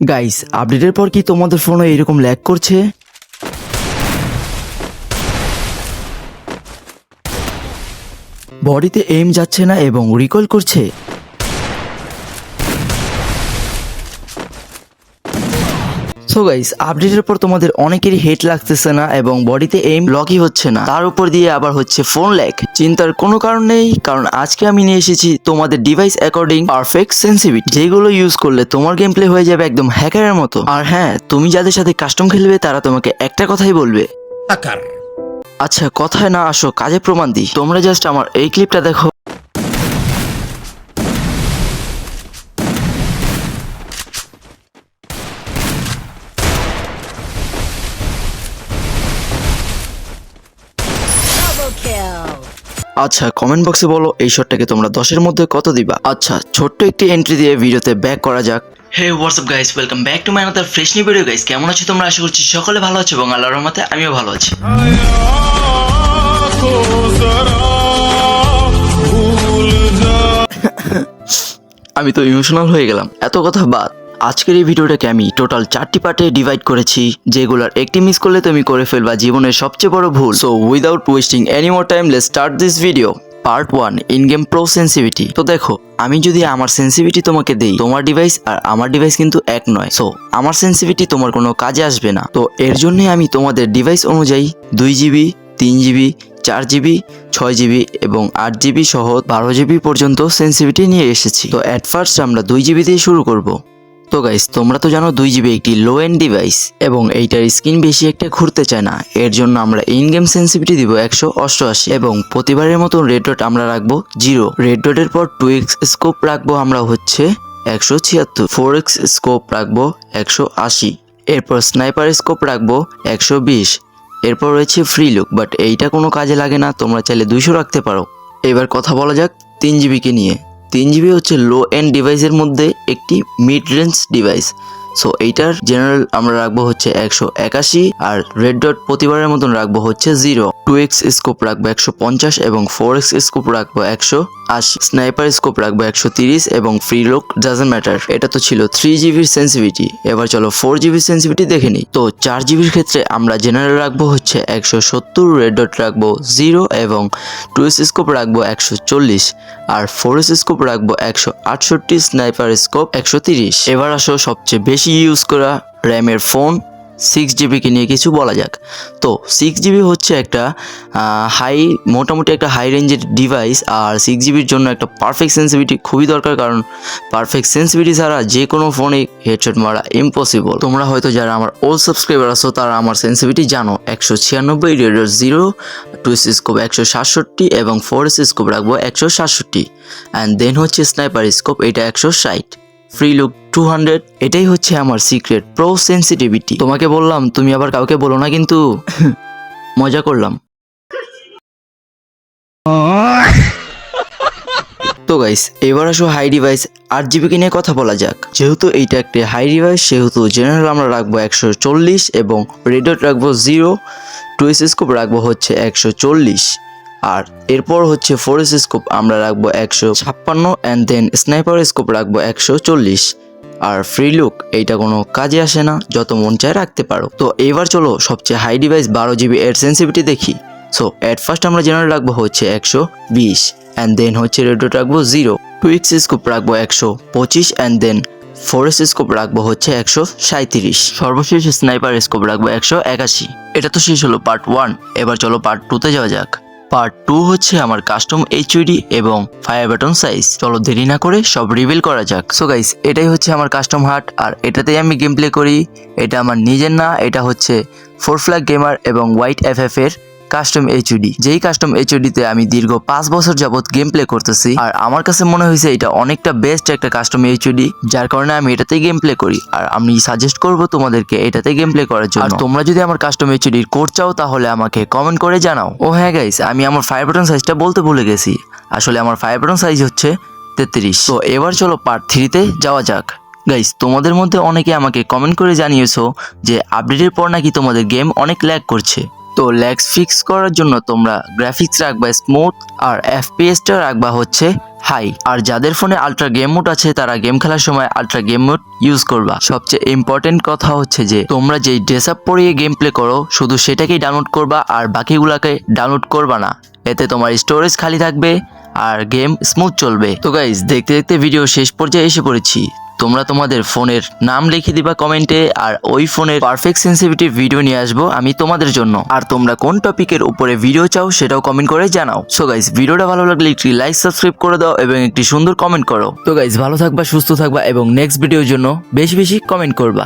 Guys, আপডেটের পর কি তোমাদের ফোনে এরকম ল্যাগ করছে? বডিতে এইম যাচ্ছে না এবং রিকল করছে। সো গাইস, আপডেটের পর তোমাদের অনেকেরই হেড লাগতেছে না এবং বডিতে এইম লকই হচ্ছে না, তার উপর দিয়ে আবার হচ্ছে ফোন ল্যাগ। চিন্তার কোনো কারণ নেই, কারণ আজকে আমি নিয়ে এসেছি তোমাদের ডিভাইস অ্যাকর্ডিং পারফেক্ট সেন্সিটিভিটি, যেগুলো ইউজ করলে তোমার গেম প্লে হয়ে যাবে একদম হ্যাকারের মতো। আর হ্যাঁ, তুমি যাদের সাথে কাস্টম খেলবে তারা তোমাকে একটা কথাই বলবে, হ্যাকার। আচ্ছা, কথায় না আসো, কাজে প্রমাণ দিই। তোমরা জাস্ট আমার এই ক্লিপটা দেখো। আচ্ছা, কমেন্ট বক্সে বলো এই শটটাকে তোমরা 10-এর মধ্যে কত দিবা। আচ্ছা, ছোট্ট একটি এন্ট্রি দিয়ে ভিডিওতে ব্যাক করা যাক। Hey WhatsApp guys, welcome back to my another fresh new video. Guys, কেমন আছো তোমরা? আশা করছি সকলে ভালো আছো এবং আল্লাহর রহমতে আমিও ভালো আছি। আমি তো ইমোশনাল হয়ে গেলাম। এত কথা বাদ, আজকের এই ভিডিওটাকে আমি টোটাল 4টি পার্টে ডিভাইড করেছি, যেগুলোর একটি মিস করলে তুমি করে ফেলবা জীবনের সবচেয়ে বড় ভুল। So without wasting any more time, let's start this video. Part 1, in game pro sensitivity. তো দেখো, আমি যদি আমার সেন্সিটিভিটি তোমাকে দেই, তোমার ডিভাইস আর আমার ডিভাইস কিন্তু এক নয়। সো আমার সেন্সিটিভিটি তোমার কোনো কাজে আসবে না। তো এর জন্য আমি তোমাদের ডিভাইস অনুযায়ী 2 GB, 3 GB, 4 GB, 6 GB এবং 8 GB সহ 12 GB পর্যন্ত সেন্সিটিভিটি নিয়ে এসেছি। তো অ্যাট ফার্স্ট আমরা 2 GB দিয়ে শুরু করব। তো গাইস, তোমরা তো জানো 2 GB একটি লো এন্ড ডিভাইস এবং এইটার স্ক্রিন বেশি একটা ঘুরতে চায় না। এর জন্য আমরা ইন গেম সেন্সিটিভিটি দিব 188 এবং প্রতিবারের মতো রেড ডট আমরা রাখবো 0। রেড ডটের পর 2x স্কোপ রাখবো আমরা হচ্ছে 176, 4x স্কোপ রাখবো 180, এরপর স্নাইপার স্কোপ রাখবো 120। এরপর রয়েছে ফ্রি লুক, বাট এইটা কোনো কাজে লাগে না, তোমরা চাইলে 200 রাখতে পারো। এবার কথা বলা যাক 3 GB কে নিয়ে। 3 GB হচ্ছে লো এন্ড ডিভাইসের মধ্যে একটি মিড রেঞ্জ ডিভাইস। সো এইটার জেনারেল আমরা রাখবো হচ্ছে 181 আর রেড ডট প্রতিবারের মতন রাখবো হচ্ছে 0। 2x স্কোপ রাখবো 150 এবং 4x স্কোপ রাখবো 180। স্নাইপার স্কোপ রাখবো 130 এবং ফ্রি লুক ডাজন্ট ম্যাটার। এটা তো ছিল 3 GBর সেন্সিটিভিটি। এবার চলো 4 GB সেন্সিটিভিটি দেখে নিই। তো 4 GBর ক্ষেত্রে আমরা জেনারেল রাখবো হচ্ছে 170, রেড ডট রাখবো 0 এবং 2x স্কোপ রাখবো 140 আর 4x স্কোপ রাখবো 168, স্নাইপার স্কোপ 130। এবার আসো সবচেয়ে বেশি ইউজ করা র্যামের ফোন 6 GB কে নিয়ে কিছু বলা যাক। তো 6 GB হচ্ছে একটা মোটামুটি একটা হাই রেঞ্জের ডিভাইস। আর 6 GBর জন্য একটা পারফেক্ট সেন্সিটিভিটি খুবই দরকার, কারণ পারফেক্ট সেন্সিটিভিটি ছাড়া যে কোনো ফোনে হেডশট মারা ইম্পসিবল। তোমরা হয়তো যারা আমার ওল্ড সাবস্ক্রাইবার আছো তারা আমার সেন্সিটিভিটি জানো। 196, রেড ডট 0, 2x স্কোপ 167 এবং 4x স্কোপ রাখবো 167 অ্যান্ড দেন হচ্ছে স্নাইপার স্কোপ, এটা 160, ফ্রি লুক 200। এটাই হচ্ছে আমার সিক্রেট প্রো সেন্সিটিভিটি। তোমাকে বললাম, তুমি আবার কাউকে বলো না কিন্তু। মজা করলাম। তো গাইস, এবার আসো হাই ডিভাইস 8 GB কে নিয়ে কথা বলা যাক। যেহেতু এইটা একটা হাই ডিভাইস, সেহেতু জেনারেল আমরা রাখবো 140 এবং রেড ডট রাখবো 0, 2x স্কোপ রাখবো হচ্ছে 140 আর এরপর হচ্ছে 4x স্কোপ আমরা রাখবো 156 অ্যান্ড দেন স্নাইপার স্কোপ রাখবো 140 আর ফ্রি লুক এইটা কোনো কাজে আসে না, যত মন চায় রাখতে পারো। তো এবার চলো সবচেয়ে হাই ডিভাইস 12 GB এর সেন্সিটিভিটি দেখি। সো এট ফার্স্ট আমরা জেনারেল রাখবো হচ্ছে 120 অ্যান্ড দেন হচ্ছে রেড ডট রাখবো 0, 2x স্কোপ রাখবো 125 অ্যান্ড দেন 4x স্কোপ রাখবো হচ্ছে 137, সর্বশেষ স্নাইপার স্কোপ রাখবো 181। এটা তো শেষ হলো পার্ট 1। এবার চলো পার্ট 2তে যাওয়া যাক। পার্ট 2 হচ্ছে আমার কাস্টম এইচইডি এবং ফায়ার বাটন সাইজ। চলো দেরি না করে সব রিভিল করা যাক। সো গাইস, এটাই হচ্ছে আমার কাস্টম হার্ট আর এটাতেই আমি গেম প্লে করি। এটা আমার নিজের না, এটা হচ্ছে 4 ফ্ল্যাগ গেমার এবং হোয়াইট FF এর কাস্টম এইচইডি, যেই কাস্টম এইচইডিতে আমি দীর্ঘ 5 বছর যাবত গেম প্লে করতেছি। আর আমার কাছে মনে হয়েছে এটা অনেকটা বেস্ট একটা কাস্টম এইচইডি, যার কারণে আমি এটাতেই গেম প্লে করি। আর আমি সাজেস্ট করব তোমাদেরকে এটাতে গেম প্লে করার জন্য। আর তোমরা যদি আমার কাস্টম এইচইডির কোড চাও তাহলে আমাকে কমেন্ট করে জানাও। ও হ্যাঁ গাইস, আমি আমার ফায়ার বাটন সাইজটা বলতে ভুলে গেছি। আসলে আমার ফায়ার বাটন সাইজ হচ্ছে 33। তো এবার চলো পার্ট 3তে যাওয়া যাক। গাইস, তোমাদের মধ্যে অনেকে আমাকে কমেন্ট করে জানিয়েছো যে আপডেটের পর নাকি তোমাদের গেম অনেক ল্যাগ করছে। তো ল্যাগস ফিক্স করার জন্য তোমরা গ্রাফিক্স রাখবা স্মুথ আর এফপিএসটা রাখবা হচ্ছে হাই। আর যাদের ফোনে আলট্রা গেম মোড আছে তারা গেম খেলার সময় আলট্রা গেম মোড ইউজ করবা। সবচেয়ে ইম্পর্টেন্ট কথা হচ্ছে যে তোমরা যেই ড্রেস আপ পরিয়ে গেম প্লে করো শুধু সেটাকেই ডাউনলোড করবা আর বাকিগুলাকে ডাউনলোড করবা না, এতে তোমার স্টোরেজ খালি থাকবে আর গেম স্মুথ চলবে। তো গাইজ দেখতে দেখতে ভিডিও শেষ পর্যায়ে এসে পড়েছি। তোমরা তোমাদের ফোনের নাম লিখে দিবা কমেন্টে, আর ওই ফোনের পারফেক্ট সেন্সিটিভিটি ভিডিও নিয়ে আসবো আমি তোমাদের জন্য। আর তোমরা কোন টপিকের উপরে ভিডিও চাও সেটাও কমেন্ট করে জানাও। সো গাইজ ভিডিওটা ভালো লাগলে একটি লাইক সাবস্ক্রাইব করে দাও এবং একটি সুন্দর কমেন্ট করো। তো গাইজ ভালো থাকবা, সুস্থ থাকবা এবং নেক্সট ভিডিওর জন্য বেশি বেশি কমেন্ট করবা।